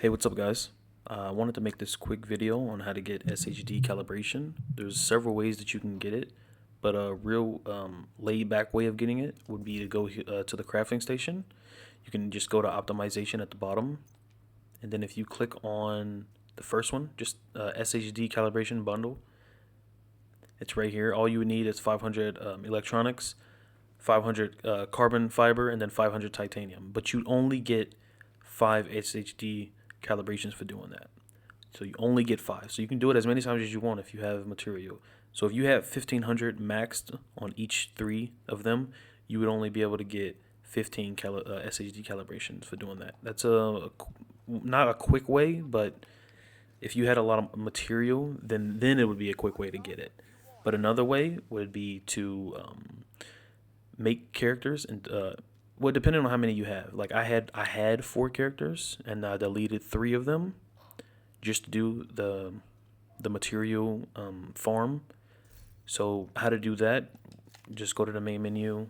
Hey, what's up, guys? I wanted to make this quick video on how to get SHD calibration. There's several ways that you can get it, but a real laid-back way of getting it would be to go to the crafting station. You can just go to optimization at the bottom, and then if you click on the first one, just SHD calibration bundle, it's right here. All you would need is 500 electronics, 500 carbon fiber, and then 500 titanium. But you only get 5 SHD calibrations for doing that. So you only get 5. So you can do it as many times as you want if you have material. So if you have 1500 maxed on each 3 of them, you would only be able to get 15 SHD calibrations for doing that. That's not a quick way, but if you had a lot of material, then it would be a quick way to get it. But another way would be to make characters and well, depending on how many you have. Like I had 4 characters and I deleted 3 of them just to do the material farm. So how to do that? Just go to the main menu.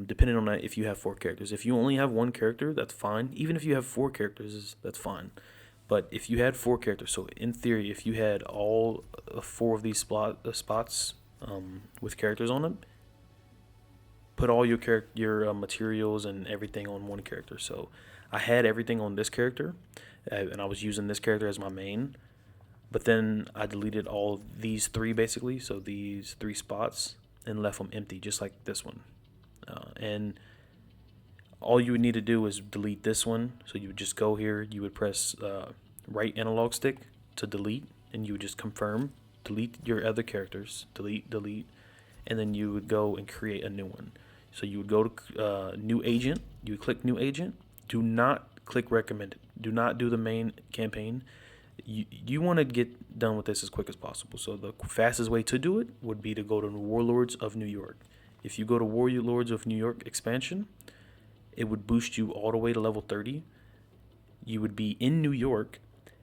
Depending on that, if you have 4 characters. If you only have 1 character, that's fine. Even if you have 4 characters, that's fine. But if you had 4 characters, so in theory, if you had all 4 of these spots with characters on them, put all your materials and everything on 1 character. So I had everything on this character, and I was using this character as my main. But then I deleted all these 3 basically, so these 3 spots, and left them empty, just like this one. And all you would need to do is delete this one. So you would just go here, you would press right analog stick to delete, and you would just confirm, delete your other characters, delete, and then you would go and create a new one. So you would go to new agent, you would click new agent, do not click recommended, do not do the main campaign. You want to get done with this as quick as possible. So the fastest way to do it would be to go to Warlords of New York. If you go to Warlords of New York expansion, it would boost you all the way to level 30. You would be in New York,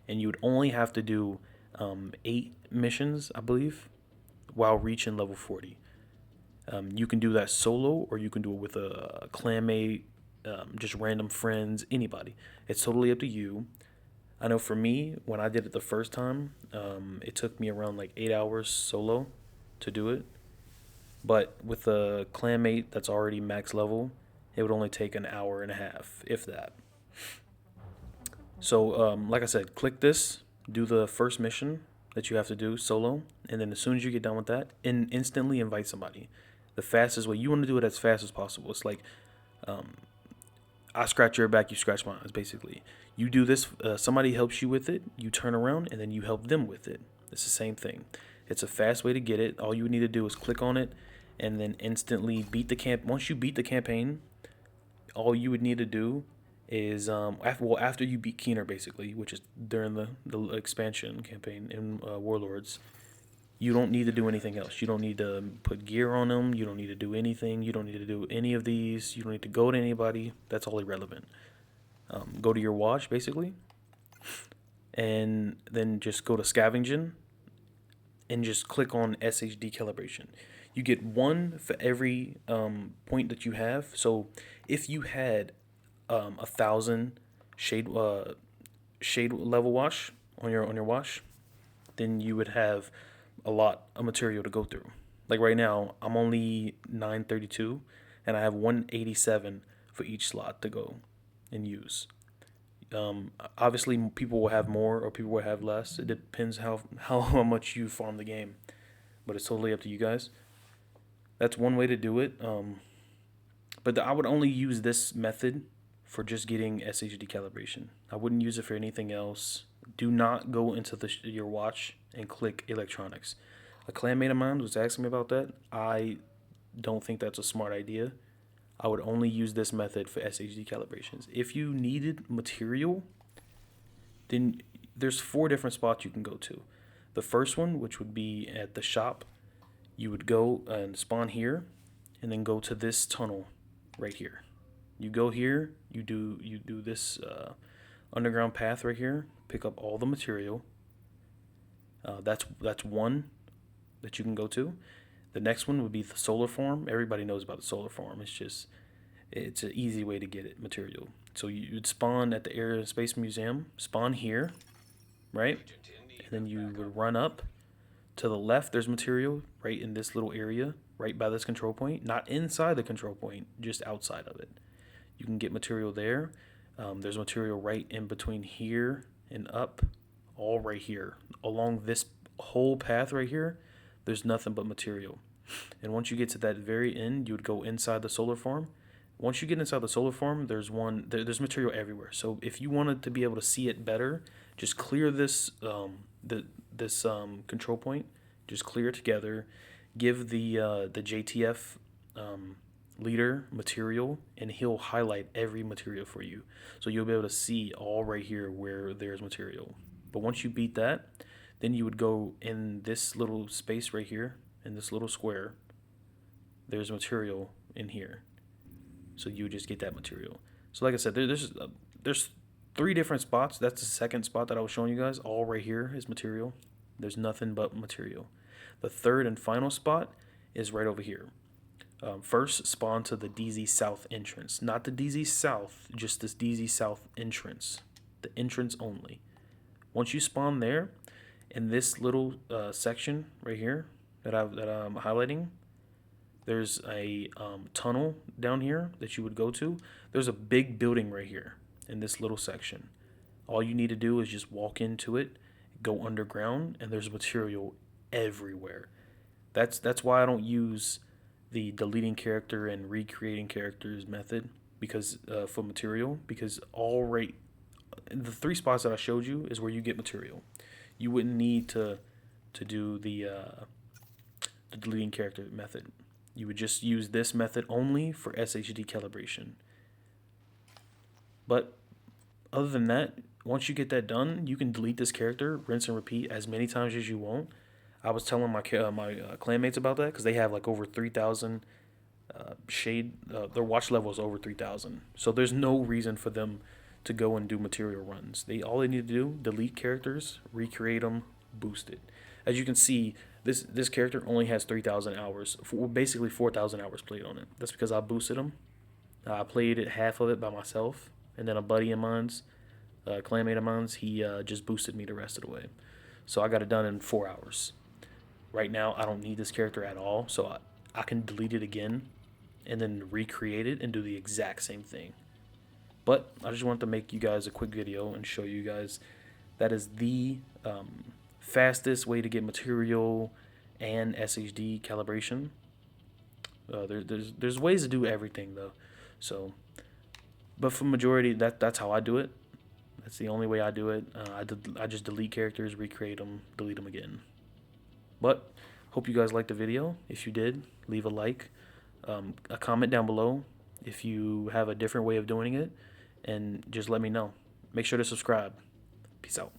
and you would only have to do 8 missions, I believe, while reaching level 40. You can do that solo, or you can do it with a clanmate, just random friends, anybody. It's totally up to you. I know for me, when I did it the first time, it took me around like 8 hours solo to do it. But with a clanmate that's already max level, it would only take an hour and a half, if that. So, like I said, click this, do the first mission that you have to do solo, and then as soon as you get done with that, instantly invite somebody. The fastest way, you want to do it as fast as possible. It's like, I scratch your back, you scratch mine. It's basically, you do this, somebody helps you with it, you turn around, and then you help them with it. It's the same thing. It's a fast way to get it. All you need to do is click on it, and then instantly beat the camp. Once you beat the campaign, all you would need to do is after you beat Keener, basically, which is during the expansion campaign in Warlords, you don't need to do anything else. You don't need to put gear on them. You don't need to do anything. You don't need to do any of these. You don't need to go to anybody. That's all irrelevant. Go to your watch, basically, and then just go to scavenging and just click on SHD calibration. You get 1 for every point that you have. So if you had 1,000 shade level wash on your wash, then you would have a lot of material to go through. Like right now, I'm only 932, and I have 187 for each slot to go and use. Obviously, people will have more or people will have less. It depends how much you farm the game, but it's totally up to you guys. That's one way to do it. But I would only use this method for just getting SHD calibration. I wouldn't use it for anything else. Do not go into your watch and click electronics. A clanmate of mine was asking me about that. I don't think that's a smart idea. I would only use this method for SHD calibrations. If you needed material, then there's 4 different spots you can go to. The first one, which would be at the shop, you would go and spawn here, and then go to this tunnel right here. You go here, you do this underground path right here, pick up all the material. That's one that you can go to. The next one would be the solar farm. Everybody knows about the solar farm. It's an easy way to get it material. So you'd spawn at the Air and Space Museum, spawn here, right? And then you would run up. To the left, there's material right in this little area, right by this control point. Not inside the control point, just outside of it. You can get material there. There's material right in between here and up, all right here. Along this whole path right here, there's nothing but material. And once you get to that very end, you would go inside the solar farm. Once you get inside the solar farm, there's material everywhere. So if you wanted to be able to see it better, just clear this control point. Just clear it together. Give the JTF leader material, and he'll highlight every material for you. So you'll be able to see all right here where there's material. But once you beat that, then you would go in this little space right here, in this little square. There's material in here. So you would just get that material. So like I said, there's 3 different spots. That's the second spot that I was showing you guys. All right here is material. There's nothing but material. The third and final spot is right over here. First, spawn to the DZ South entrance. Not the DZ South, just this DZ South entrance. The entrance only. Once you spawn there, in this little section right here that I'm highlighting, there's a tunnel down here that you would go to. There's a big building right here in this little section. All you need to do is just walk into it, go underground, and there's material everywhere. That's why I don't use the deleting character and recreating characters method because for material, because all right, the 3 spots that I showed you is where you get material. You wouldn't need to do the deleting character method. You would just use this method only for SHD calibration. But other than that, once you get that done, you can delete this character, rinse and repeat as many times as you want. I was telling my clanmates about that because they have like over 3,000 shade. Their watch level is over 3,000. So there's no reason for them to go and do material runs. All they need to do, delete characters, recreate them, boost it. As you can see, this character only has 3,000 hours, basically 4,000 hours played on it. That's because I boosted him. I played it half of it by myself, and then a buddy of mine's, clanmate of mine's, he just boosted me the rest of the way. So I got it done in 4 hours. Right now, I don't need this character at all, so I can delete it again and then recreate it and do the exact same thing. But I just wanted to make you guys a quick video and show you guys that is the fastest way to get material and SHD calibration. There's ways to do everything though. So, but for majority, that's how I do it. That's the only way I do it. I just delete characters, recreate them, delete them again. But hope you guys liked the video. If you did, leave a like, a comment down below if you have a different way of doing it, and just let me know. Make sure to subscribe. Peace out.